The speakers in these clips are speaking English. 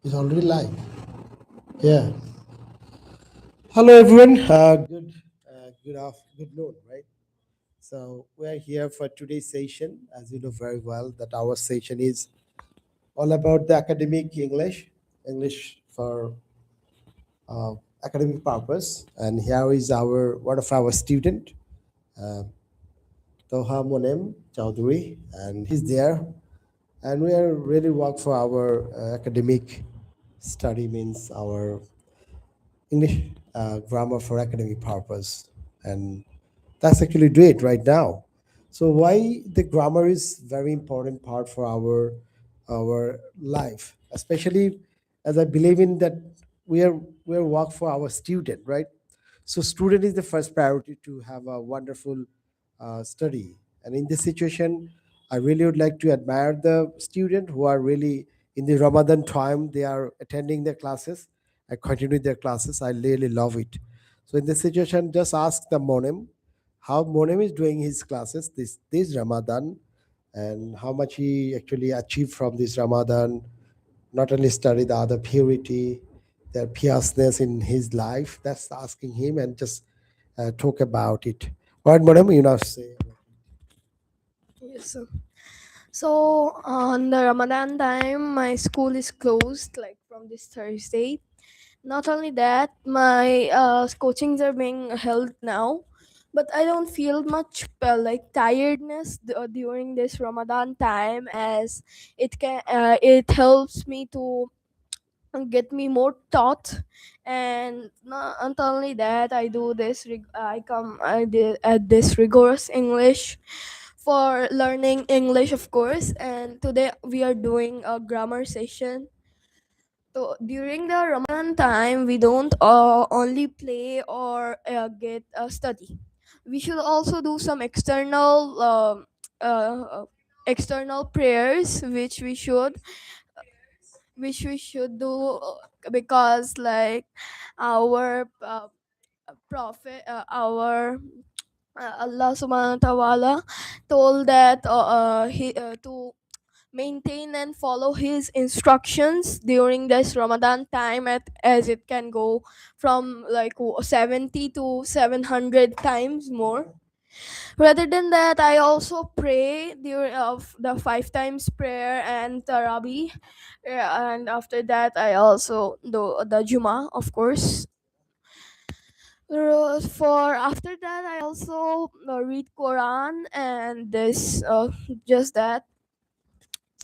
It's already live. Yeah. Hello, everyone. Good noon, right? So we are here for today's session. As you know very well, that our session is all about the academic English for uh, academic purpose. And here is our one of our student, uh, Toha Monem Chowdhury, and he's there. And we are really work for our academic study means our English grammar for academic purpose, and that's actually great right now. So why the grammar is very important part for our life, especially as I believe in that we are we are work for our student, right? So student is the first priority to have a wonderful study, and in this situation, I really would like to admire the student who are really in the Ramadan time they are attending their classes and continue their classes. I really love it. So in this situation, just ask the Monem how Monem is doing his classes this Ramadan, and how much he actually achieved from this Ramadan. Not only study the other purity, their piousness in his life. That's asking him and just talk about it. What Monem, you know, say. Yes, sir. So on the Ramadan time, my school is closed like from this Thursday. Not only that, my coachings are being held now, but I don't feel much like tiredness during this Ramadan time, as it helps me to get me more taught. And not only that, I do this I did at this rigorous English for learning English, of course. And today we are doing a grammar session. So during the Ramadan time, we don't only play or get study. We should also do some uh, external prayers, which we should do, because like our prophet, our Allah subhanahu wa ta'ala told that to maintain and follow his instructions during this Ramadan time, as it can go from like 70 to 700 times more. Rather than that, I also pray during of the five times prayer and Tarabi. And after that, I also do the Juma, of course. For after that, I also read Quran, and this just that.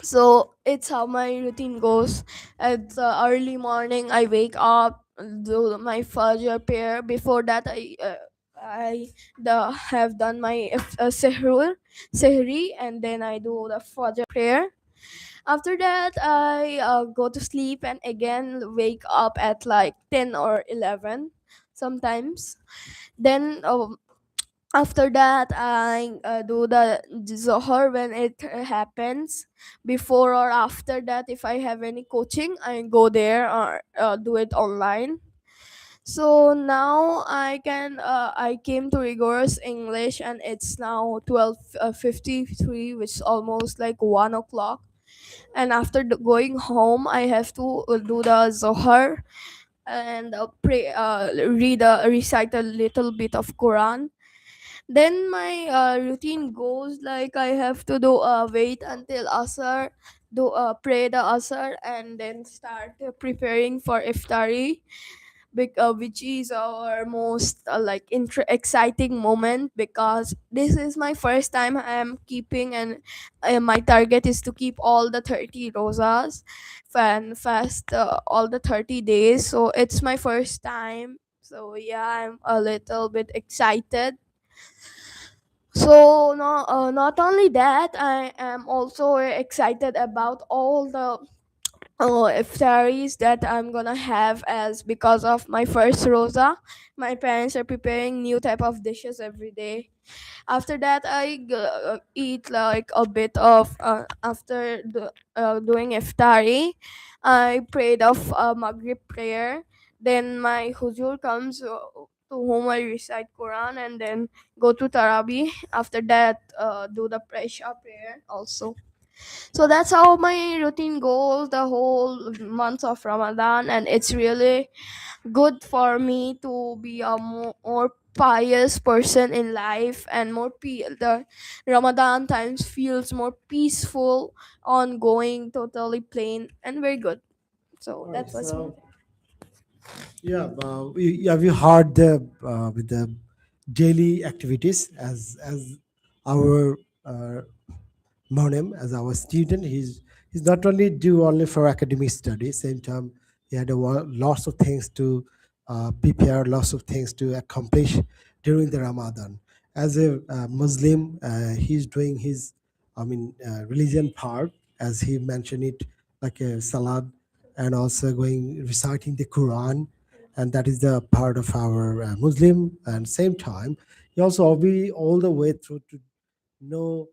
So it's how my routine goes. At the early morning, I wake up, do my fajr prayer. Before that, I have done my sehri, and then I do the fajr prayer. After that, I go to sleep and again wake up at like 10 or 11 sometimes. Then after that, I do the zohar when it happens. Before or after that, if I have any coaching, I go there or do it online. So now I came to rigorous English, and it's now 12:53, which is almost like 1 o'clock. And after going home, I have to do the zohar and recite a little bit of Quran. Then my routine goes like I have to do wait until Asr, do pray the Asr, and then start preparing for iftari, which is our most like exciting moment, because this is my first time I am keeping, and my target is to keep all the 30 rosas and fast all the 30 days. So it's my first time. So yeah, I'm a little bit excited. So not only that, I am also very excited about all the iftaris that I'm gonna have, as because of my first rosa, my parents are preparing new type of dishes every day. After that, eat like a bit of after doing iftari, I prayed of Maghrib prayer. Then my huzur comes, to whom I recite Quran, and then go to Tarabi. After that, do the Presha prayer also. So that's how my routine goes the whole month of Ramadan, and it's really good for me to be a more pious person in life, and the Ramadan times feels more peaceful, ongoing, totally plain, and very good. So All right. that was me. So yeah, have you heard the with the daily activities as our Monem as our student? He's not only do only for academic studies. Same time, he had lots of things to prepare, lots of things to accomplish during the Ramadan. As a Muslim, he's doing his, religion part, as he mentioned it, like a salat, and also going reciting the Quran, and that is the part of our Muslim. And same time, he also obey all the way through to no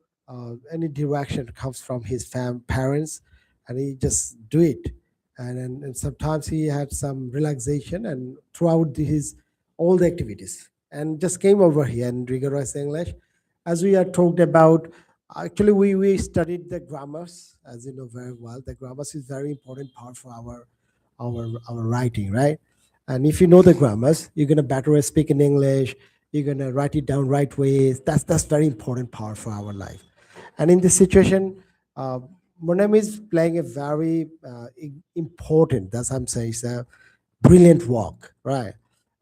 any direction comes from his parents, and he just do it. And sometimes he had some relaxation and throughout his all the activities, and just came over here in rigorous English, as we are talked about. Actually, we studied the grammars, as you know very well. The grammars is very important part for our writing, right? And if you know the grammars, you're gonna better speak in English. You're gonna write it down right ways. That's very important part for our life. And in this situation, uh, Monem is playing a very important. That's what I'm saying. It's a brilliant work, right?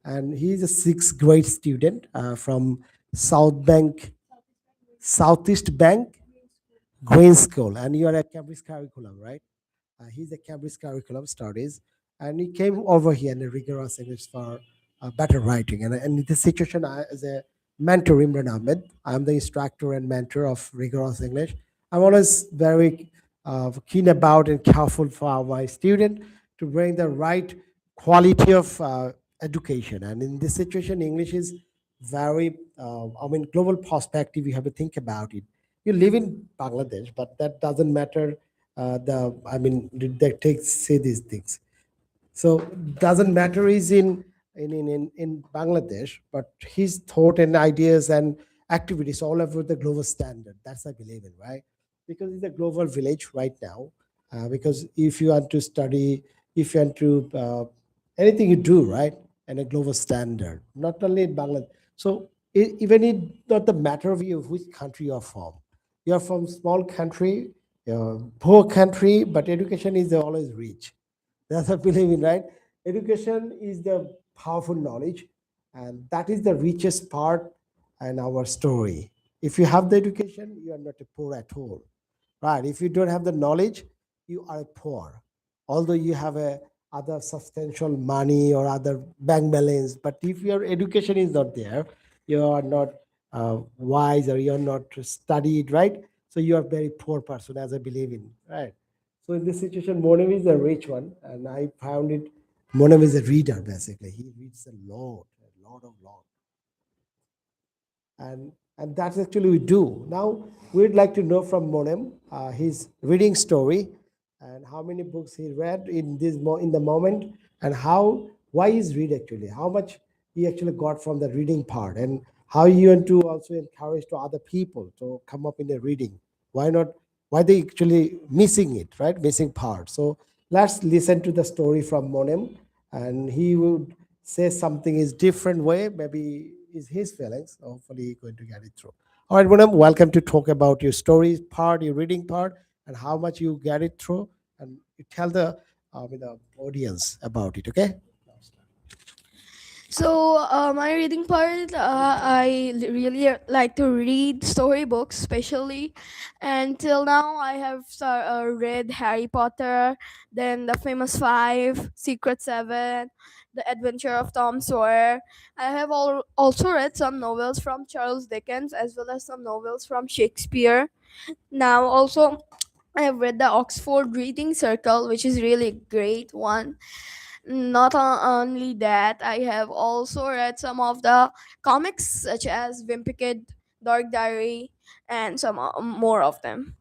And he's a sixth grade student from South Bank, Southeast Bank Green School, and you are a Cambridge curriculum, right? He's a Cambridge curriculum studies, and he came over here in a rigorous English for better writing. And in this situation, I, as a mentor, Imran Ahmed, I'm the instructor and mentor of rigorous English. I'm always very keen about and careful for my student to bring the right quality of education. And in this situation, English is very, global perspective. You have to think about it. You live in Bangladesh, but that doesn't matter they take say these things. So doesn't matter is in Bangladesh, but his thought and ideas and activities all over the global standard. That's I believe in, right? Because it's a global village right now. Because if you want to study, if you want to anything you do, right, and a global standard, not only in Bangladesh. So even it not the matter of you which country you're from. You're from small country, poor country, but education is always rich. That's what I believe in, right? Education is the powerful knowledge, and that is the richest part in our story. If you have the education, you are not a poor at all, right? If you don't have the knowledge, you are poor. Although you have a other substantial money or other bank balance, but if your education is not there, you are not wise or you are not studied, right? So you are very poor person, as I believe in, right? So in this situation, Monem is a rich one, and I found it. Monem is a reader basically. He reads a lot of lot, and that's actually we do. Now we'd like to know from Monem his reading story, and how many books he read in in the moment, and how why he's read actually, how much he actually got from the reading part, and how you want to also encourage to other people to come up in the reading. Why not? Why they actually missing it, right? Missing part. So let's listen to the story from Monem, and he would say something is different way, maybe is his feelings. Hopefully, he's going to get it through. All right, Monem, welcome to talk about your stories part, your reading part, and how much you get it through, and you tell the audience about it. Okay. So my reading part, really like to read storybooks, especially. And till now, I have read Harry Potter, then The Famous Five, Secret Seven, The Adventure of Tom Sawyer. I have also read some novels from Charles Dickens as well as some novels from Shakespeare. Now, also, I have read the Oxford Reading Circle, which is really a great one. Not only that, I have also read some of the comics such as Wimpy, Dark Diary, and some more of them.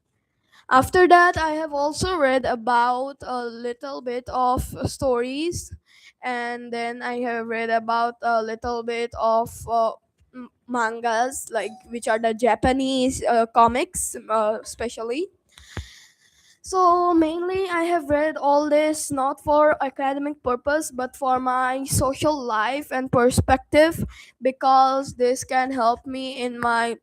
After that, I have also read about a little bit of stories, and then I have read about a little bit of mangas, like which are the Japanese comics, especially. So mainly I have read all this not for academic purpose but for my social life and perspective, because this can help me in my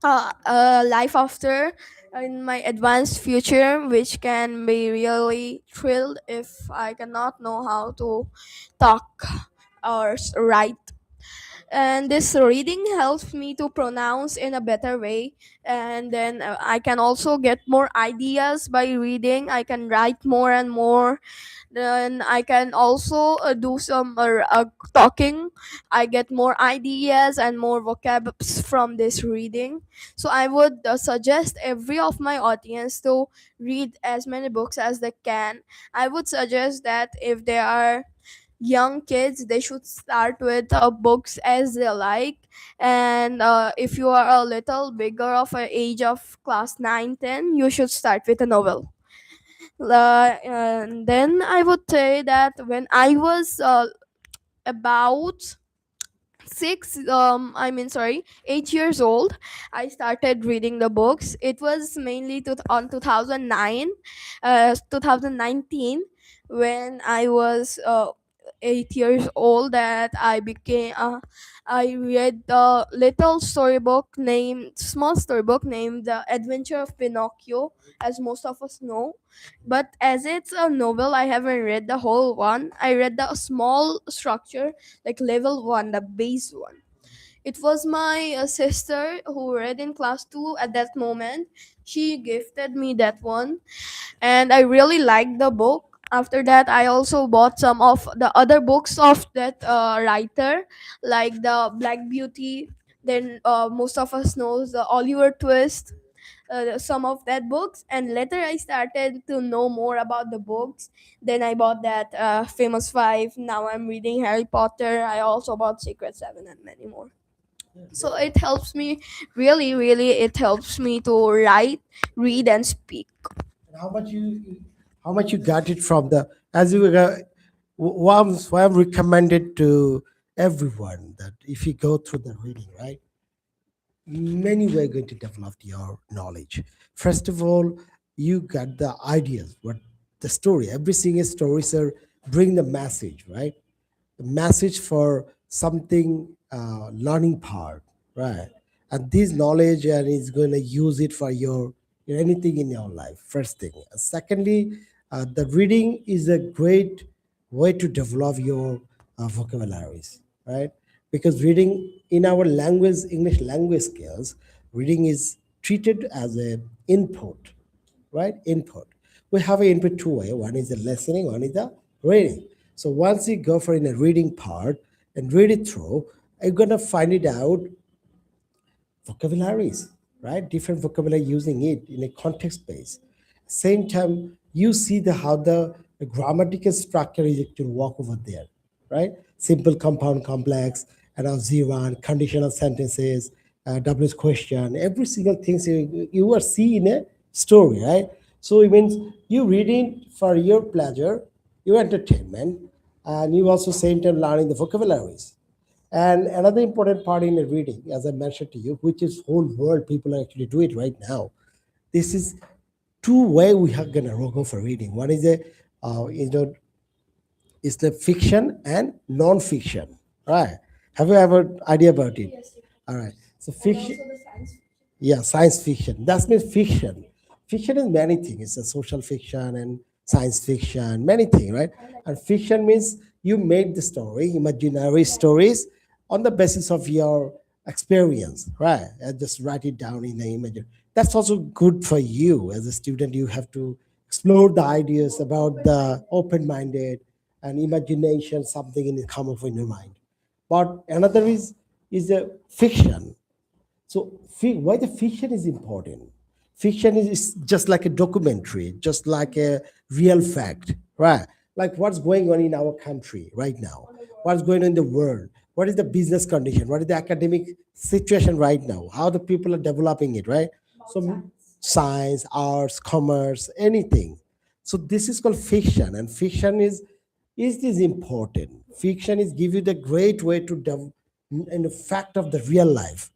life after, in my advanced future, which can be really thrilled if I cannot know how to talk or write. And this reading helps me to pronounce in a better way, and then I can also get more ideas by reading. I can write more and more, then I can also do some talking. I get more ideas and more vocabs from this reading. So I would suggest every of my audience to read as many books as they can. I would suggest that if they are young kids, they should start with books as they like. And if you are a little bigger of an age of class 9, 10, you should start with a novel. And then I would say that when I was about 8 years old, I started reading the books. It was mainly on 2009, 2019, when I was 8 years old, that I read the small storybook named The Adventure of Pinocchio, as most of us know. But as it's a novel, I haven't read the whole one. I read the small structure, like level 1, the base one. It was my sister who read in class 2 at that moment. She gifted me that one, and I really liked the book. After that, I also bought some of the other books of that writer, like the Black Beauty. Then most of us knows the Oliver Twist, some of that books. And later I started to know more about the books. Then I bought that Famous Five. Now I'm reading Harry Potter. I also bought Secret Seven and many more. So it helps me, really, really, it helps me to write, read, and speak. And how much you got it from the, as you were, why I'm recommended to everyone that if you go through the reading, right, many way going to develop your knowledge. First of all, you got the ideas, what the story, every single story, sir, bring the message, right? The message for something learning part, right? And this knowledge and is going to use it for your anything in your life. First thing. Secondly, the reading is a great way to develop your vocabularies, right? Because reading in our language, English language skills, reading is treated as a input, right? Input. We have an input two way. One is the listening, one is the reading. So once you go for in a reading part and read it through, you're gonna find it out vocabularies, right? Different vocabulary using it in a context base. Same time, you see the how the grammatical structure is actually work over there, right? Simple, compound, complex, and zero and conditional sentences, WH question, every single thing you are seeing a story, right? So it means you reading for your pleasure, your entertainment, and you also same time learning the vocabularies. And another important part in the reading, as I mentioned to you, which is whole world people are actually do it right now. This is two way we are gonna go for reading. One is a is the fiction and non-fiction. Right? Have you ever idea about it? Yes, All right. So and also fiction, the science. yeah, science fiction. That means fiction. Fiction is many things. It's a social fiction and science fiction, many things, right? And fiction means you made the story, imaginary stories on the basis of your experience, right? And just write it down in the image. That's also good for you as a student. You have to explore the ideas about the open-minded and imagination, something in it come up in your mind. But another is a fiction. So why the fiction is important? Fiction is just like a documentary, just like a real fact, right? Like what's going on in our country right now, what's going on in the world, what is the business condition, what is the academic situation right now, how the people are developing it, right? So science, arts, commerce, anything. So this is called fiction, and fiction is this important. Fiction is give you the great way to in the fact of the real life.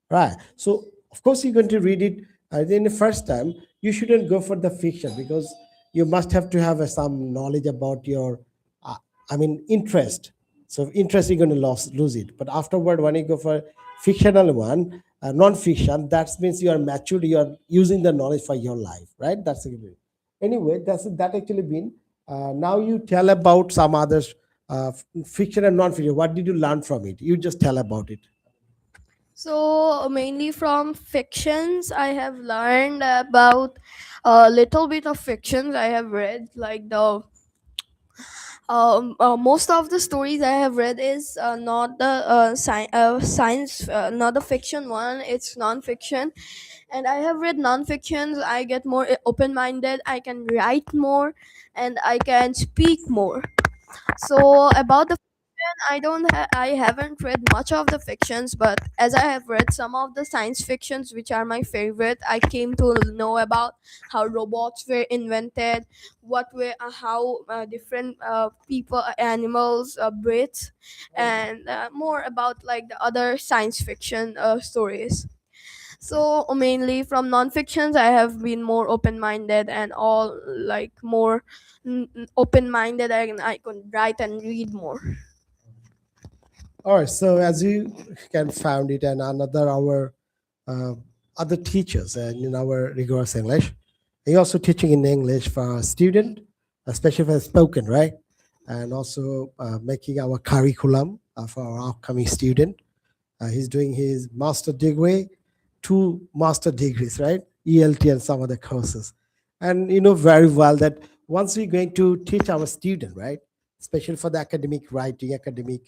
Right. So of course you're going to read it In the first time, you shouldn't go for the fiction because you must have to have some knowledge about your, uh, interest. So interest, you're going to lose it. But afterward, when you go for fictional one, non-fiction, that means you are matured. You are using the knowledge for your life, right? That's a good. Anyway, that actually been. Now you tell about some others, fiction and non-fiction. What did you learn from it? You just tell about it. So mainly from fictions, I have learned about a little bit of fictions I have read, like the most of the stories I have read is not the science, not the fiction one. It's non-fiction, and I have read non-fictions. I get more open-minded. I can write more, and I can speak more. So about the I haven't read much of the fictions, but as I have read some of the science fictions which are my favorite, I came to know about how robots were invented, what were how different people, animals, breeds, and more about like the other science fiction stories. So mainly from non-fictions, I have been more open-minded and all like more open-minded, and I can write and read more. All right. So as you can found it, and another our uh, other teachers and in our rigorous English, he also teaching in English for student, especially for spoken, right? And also making our curriculum for our upcoming student. He's doing his master degree, two master degrees, right? ELT and some other courses. And you know very well that once we're going to teach our student, right, especially for the academic writing, academic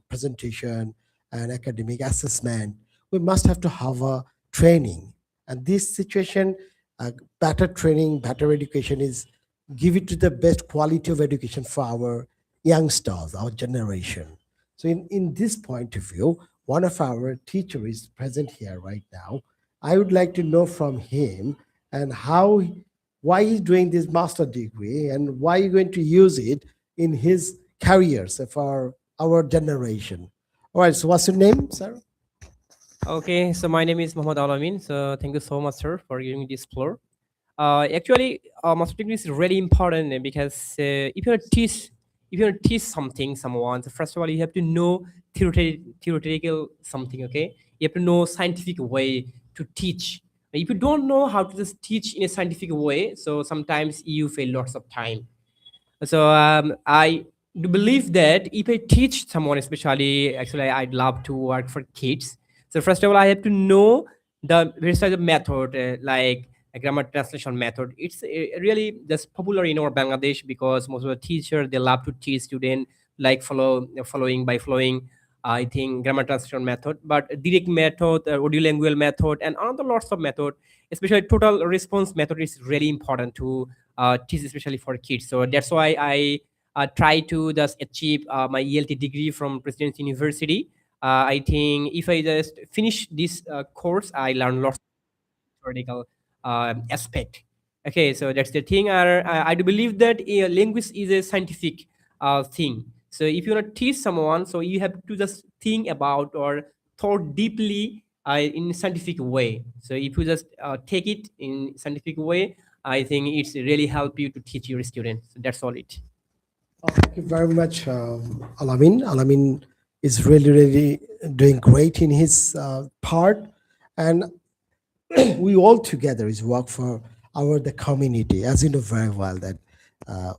presentation, and academic assessment, we must have to have a training. And this situation, better training, better education is give it to the best quality of education for our youngsters, our generation. So in this point of view, one of our teacher is present here right now. I would like to know from him and why he's doing this master degree and why you're going to use it in his careers for our generation. All right, so what's your name, sir? Okay, so my name is Mohammed Alamin. So thank you so much, sir, for giving me this floor. Actually, master degree is really important because if you teach something someone, so first of all you have to know theoretical something. Okay, you have to know scientific way to teach. If you don't know how to just teach in a scientific way, so sometimes you fail lots of time. So I do believe that if I teach someone, especially actually I'd love to work for kids. So first of all, I have to know the various types of method, like a grammar translation method. It's really just popular in our Bangladesh because most of the teachers they love to teach students like following by flowing. I think grammar translation method, but direct method, audio language method, and another lots of method, especially total response method is really important to teach, especially for kids. So that's why I try to just achieve my ELT degree from Presidency University. I think if I just finish this course, I learn lots theoretical aspect. Okay, so that's the thing. I do believe that language is a scientific thing. So if you want to teach someone, so you have to just think about or thought deeply in scientific way. So if you just take it in scientific way, I think it's really help you to teach your students. So that's all it. Thank you very much, Alamin. Alamin is really doing great in his part. And we all together is work for our the community, as you know very well that uh,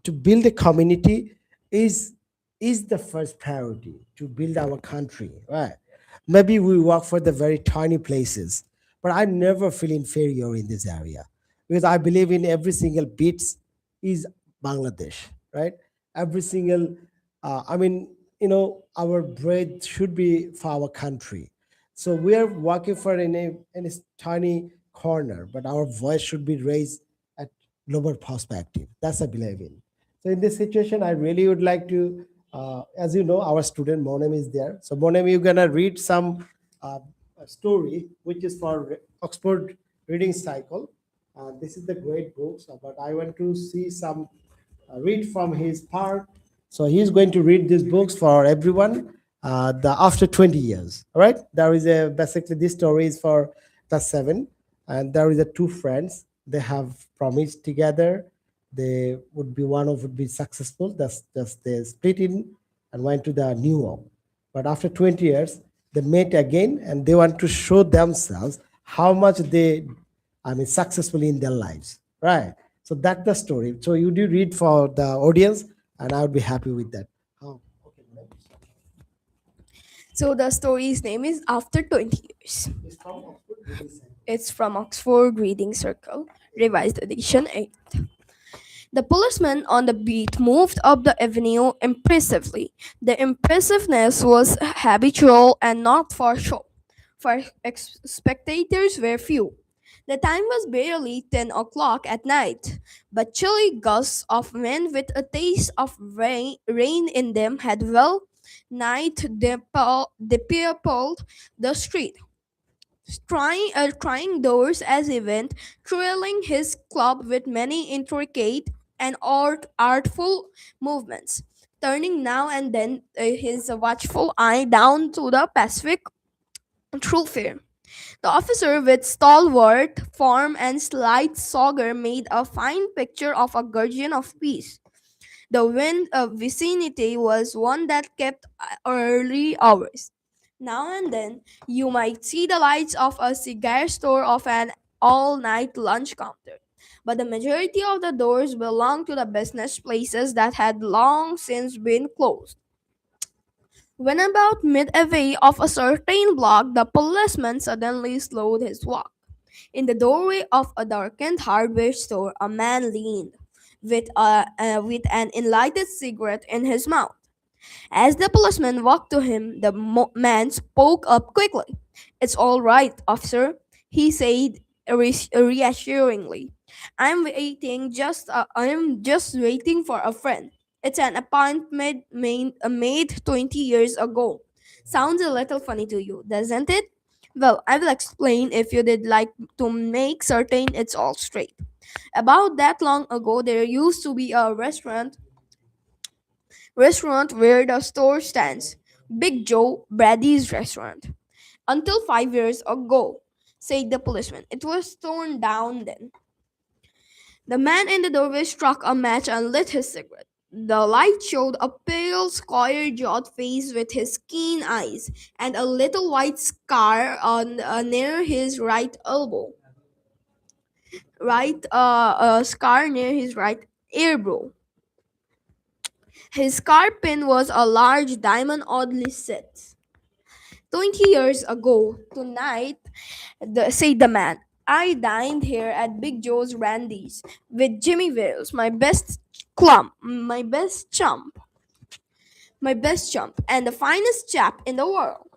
to build a community is is the first priority to build our country, right? Maybe we work for the very tiny places, but I never feel inferior in this area because I believe in every single bits is Bangladesh, right? Every single our bread should be for our country. So we are working for in a tiny corner, but our voice should be raised at global perspective. That's I believe in. So in this situation, I really would like to, as you know, our student Monem is there. So Monem, you're gonna read some a story which is for Oxford Reading Cycle. This is the great books, but I want to see some read from his part. So he's going to read these books for everyone. The after 20 years. All right. There is a basically this story is for class 7. and there is a two friends. They have promised together. They would be one of would be successful. That's just they split in and went to the new home. But after 20 years, they met again and they want to show themselves how much they, I mean, successfully in their lives, right? So that's the story. So you do read for the audience, and I would be happy with that. Oh, okay. So the story's name is After 20 Years. It's from Oxford Reading Center. It's from Oxford Reading Circle, Revised Edition 8. The policeman on the beat moved up the avenue impressively. The impressiveness was habitual and not for show, for spectators were few. The time was barely 10 o'clock at night, but chilly gusts of wind with a taste of rain in them had well nigh depopulated the street. Trying doors as he went, twirling his club with many intricate and artful movements, turning now and then his watchful eye down to the Pacific thoroughfare. The officer, with stalwart form and slight sauger, made a fine picture of a guardian of peace. The vicinity was one that kept early hours. Now and then, you might see the lights of a cigar store of an all night lunch counter. But the majority of the doors belonged to the business places that had long since been closed. When about midway of a certain block, the policeman suddenly slowed his walk. In the doorway of a darkened hardware store, a man leaned, with an enlightened cigarette in his mouth. As the policeman walked to him, the man spoke up quickly. "It's all right, officer," he said reassuringly. I'm just waiting for a friend. It's an appointment made 20 years ago. Sounds a little funny to you, doesn't it? Well, I will explain if you did like to make certain it's all straight. About that long ago, there used to be a restaurant where the store stands. Big Joe Brady's restaurant. Until 5 years ago, said the policeman. It was torn down then. The man in the doorway struck a match and lit his cigarette. The light showed a pale, square-jawed face with his keen eyes and a little white scar on near his right elbow. Scar near his right earbrow. His scar pin was a large diamond oddly set. 20 years ago, tonight, said the man, I dined here at Big Joe's Randy's with Jimmy Wales, my best chump, and the finest chap in the world.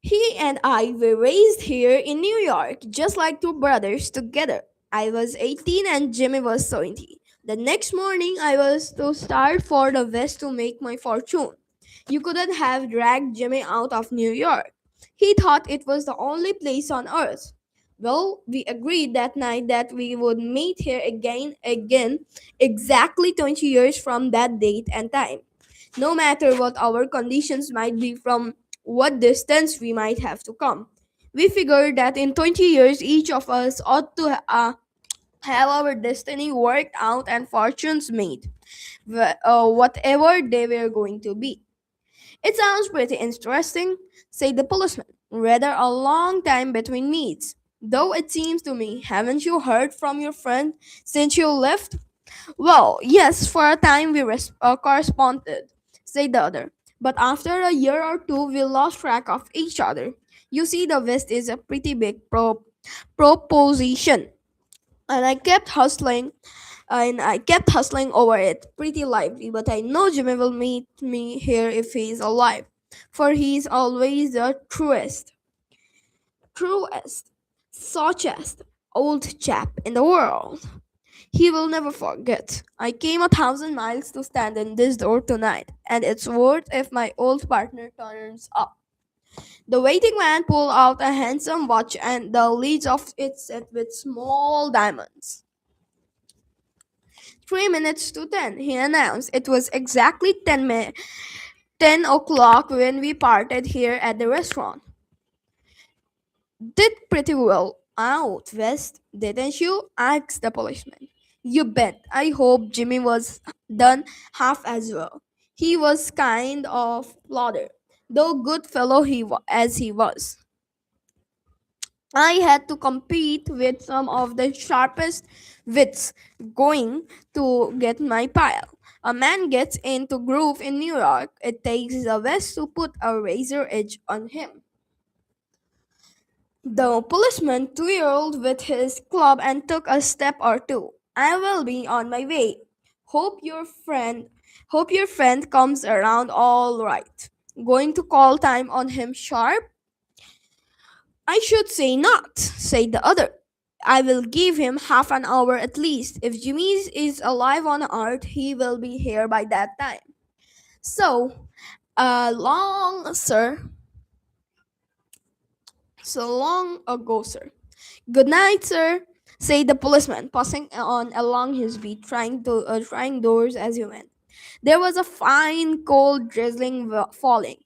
He and I were raised here in New York, just like two brothers together. I was 18 and Jimmy was 20. The next morning, I was to start for the West to make my fortune. You couldn't have dragged Jimmy out of New York. He thought it was the only place on earth. Well, we agreed that night that we would meet here again, exactly 20 years from that date and time. No matter what our conditions might be, from what distance we might have to come. We figured that in 20 years, each of us ought to have our destiny worked out and fortunes made, whatever they were going to be. It sounds pretty interesting, said the policeman. Rather a long time between meets. Though it seems to me, haven't you heard from your friend since you left? Well, yes, for a time we corresponded, said the other. But after a year or two, we lost track of each other. You see, the West is a pretty big proposition, and I kept hustling over it pretty lively. But I know Jimmy will meet me here if he's alive, for he's always the truest, softest old chap in the world. He will never forget. I came 1,000 miles to stand in this door tonight, and it's worth if my old partner turns up. The waiting man pulled out a handsome watch, and the leads of it set with small diamonds. 3 minutes to 10, he announced. It was exactly 10 o'clock when we parted here at the restaurant. Did pretty well out west, didn't you? Asked the policeman. You bet. I hope Jimmy was done half as well. He was kind of plodder, though good fellow as he was. I had to compete with some of the sharpest wits going to get my pile. A man gets into groove in New York. It takes the West to put a razor edge on him. The policeman twirled with his club and took a step or two. I will be on my way. Hope your friend hope your friend comes around all right. Going to call time on him sharp? I should say not, said the other. I will give him half an hour at least. If Jimmy is alive on earth, he will be here by that time. So, long, sir. So long ago, sir. Good night, sir, said the policeman, passing on along his beat, trying doors as he went. There was a fine, cold, drizzling falling,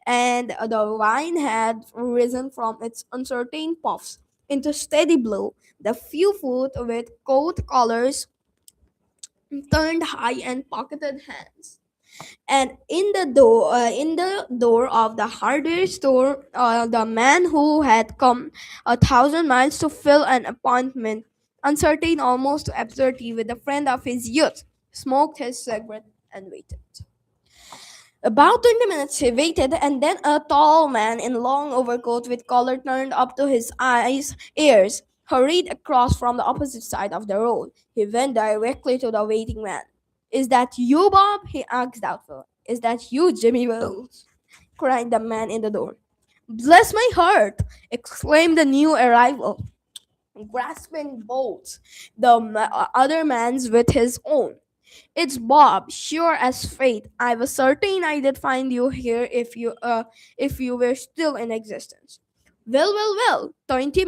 and the wine had risen from its uncertain puffs into steady blow. The few foot with coat collars turned high and pocketed hands. And in the door of the hardware store, the man who had come 1,000 miles to fill an appointment, uncertain almost to absurdity, with a friend of his youth, smoked his cigarette and waited. About 20 minutes he waited, and then a tall man in long overcoat with collar turned up to his ears hurried across from the opposite side of the road. He went directly to the waiting man. Is that you, Bob? He asked doubtfully. Is that you, Jimmy Wells? Cried the man in the door. Bless my heart! Exclaimed the new arrival, grasping both the other man's with his own. It's Bob, sure as fate. I was certain I did find you here if you were still in existence. Well, well, well. 20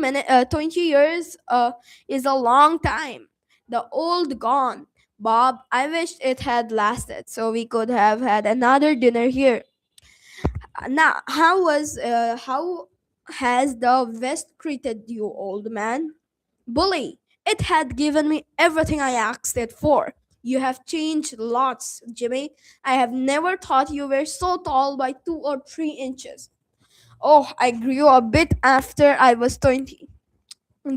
years is a long time. The old gone. Bob, I wished it had lasted so we could have had another dinner here. Now, how has the West treated you, old man? Bully, it had given me everything I asked it for. You have changed lots, Jimmy. I have never thought you were so tall by 2 or 3 inches. Oh, I grew a bit after I was 20.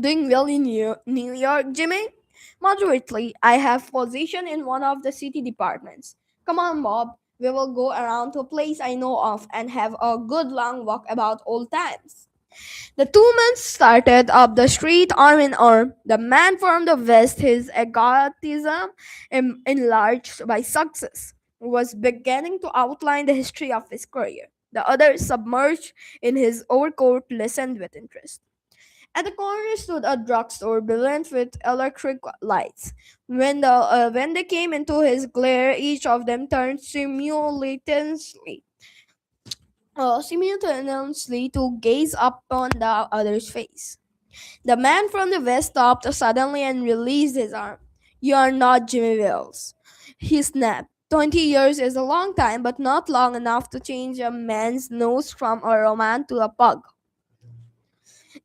Doing well in New York, Jimmy? Moderately. I have position in one of the city departments. Come on, Bob. We will go around to a place I know of and have a good long walk about old times. The two men started up the street arm in arm. The man from the west, his egotism enlarged by success, was beginning to outline the history of his career. The other, submerged in his overcoat, listened with interest. At the corner stood a drugstore brilliant with electric lights. When they came into his glare, each of them turned simultaneously to gaze upon the other's face. The man from the west stopped suddenly and released his arm. You are not Jimmy Wells, he snapped. 20 years is a long time, but not long enough to change a man's nose from a Roman to a pug.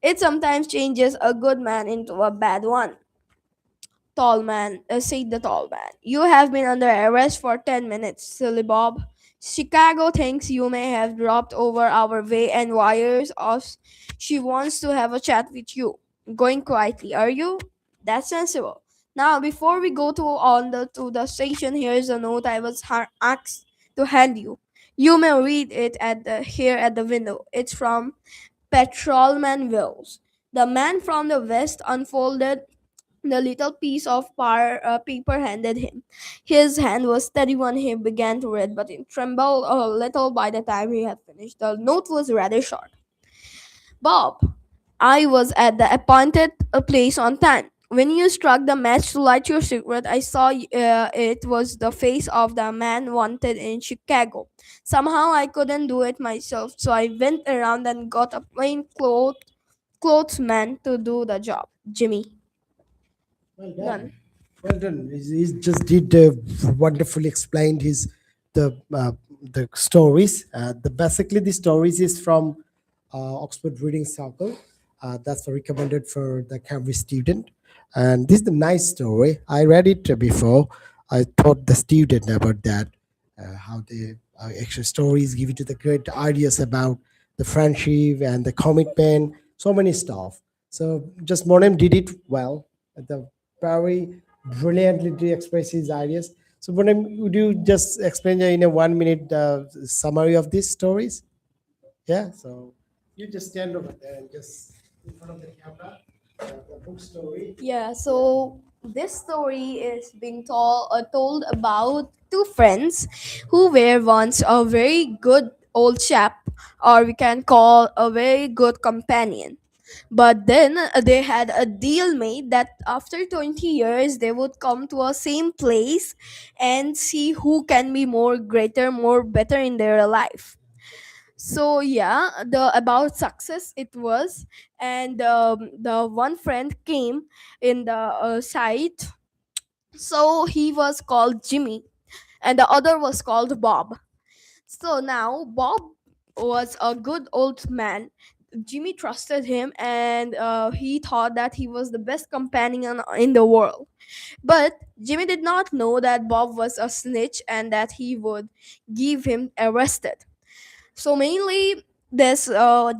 It sometimes changes a good man into a bad one. Tall man, said the tall man. You have been under arrest for 10 minutes, silly Bob. Chicago thinks you may have dropped over our way and wires us. She wants to have a chat with you. Going quietly, are you? That's sensible. Now, before we go to the station, here's a note I was asked to hand you. You may read it here at the window. It's from Patrolman Wills. The man from the west unfolded the little piece of paper handed him. His hand was steady when he began to read, but it trembled a little by the time he had finished. The note was rather short. Bob, I was at the appointed place on time. When you struck the match to light your cigarette, I saw it was the face of the man wanted in Chicago. Somehow I couldn't do it myself, so I went around and got a clothes man to do the job. Jimmy. Well done. Done. Well done. He just did wonderfully explained his the stories. The basically the stories is from Oxford Reading Circle. That's recommended for the Cambridge student. And this is the nice story. I read it before. I taught the student about that, how the extra stories give you to the great ideas about the friendship and the commitment, so many stuff. So just Monem did it well. The very brilliantly to express his ideas. So Monem, would you just explain in a 1 minute summary of these stories? Yeah. So you just stand over there and just in front of the camera, the book story. Yeah, so this story is being told about two friends who were once a very good old chap, or we can call a very good companion. But then they had a deal made that after 20 years they would come to a same place and see who can be more greater, more better in their life. So yeah, the about success it was. And the one friend came in the site. So he was called Jimmy and the other was called Bob. So now Bob was a good old man. Jimmy trusted him, and he thought that he was the best companion in the world. But Jimmy did not know that Bob was a snitch and that he would give him arrested. So mainly this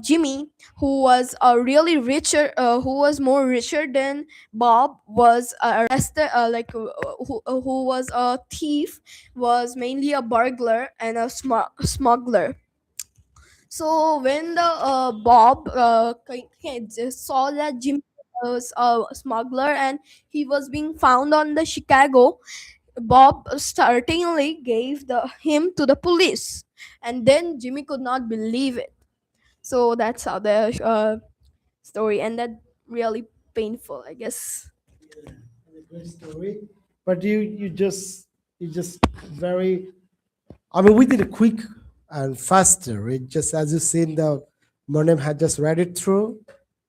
Jimmy, who was a really richer, who was more richer than Bob, was arrested, who was a thief, was mainly a burglar and a smuggler. So when the Bob just saw that Jimmy was a smuggler and he was being found on the Chicago, Bob startlingly gave him to the police, and then Jimmy could not believe it. So that's how the story ended. Really painful, I guess. Yeah, a great story. But you just very. I mean, we did it quick and faster. It just as you seen the Monem had just read it through,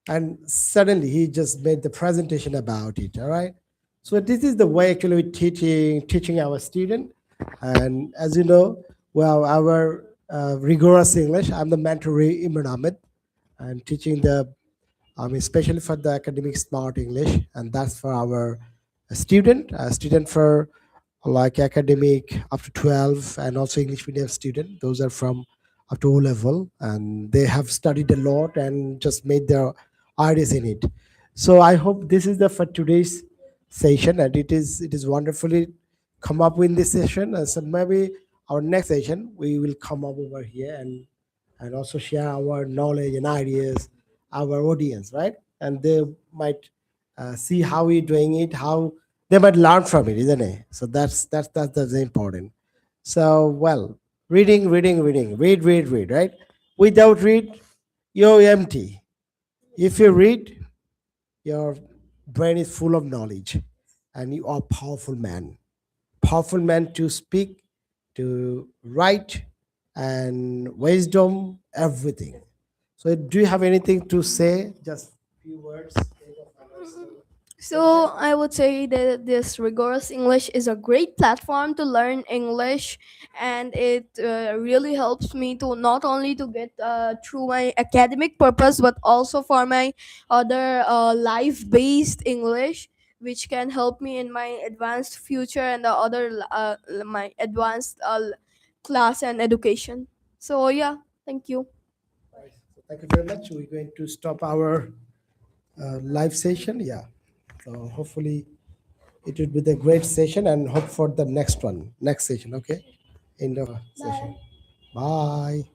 and suddenly he just made the presentation about it. All right. So this is the way actually we teaching our student. And as you know, well, our rigorous English. I'm the mentor Imran Ahmed, and teaching the especially for the academic smart English, and that's for our student for like academic up to 12, and also English medium student. Those are from up to O level, and they have studied a lot and just made their ideas in it. So I hope this is the for today's session, and it is wonderfully come up with this session. And so maybe our next session we will come up over here and also share our knowledge and ideas, our audience, right? And they might see how we're doing it, how they might learn from it, isn't it? So that's important. So well, reading, read, right? Without read, you're empty. If you read, your brain is full of knowledge, and you are powerful man to speak, to write, and wisdom, everything. So, do you have anything to say? Just few words. So I would say that this rigorous English is a great platform to learn English, and it really helps me to not only to get through my academic purpose, but also for my other life-based English, which can help me in my advanced future and the other my advanced class and education. So yeah, thank you. Right. So thank you very much. We're going to stop our live session. Yeah. So hopefully it will be the great session, and hope for the next one, next session. Okay. In the session. Bye. Bye.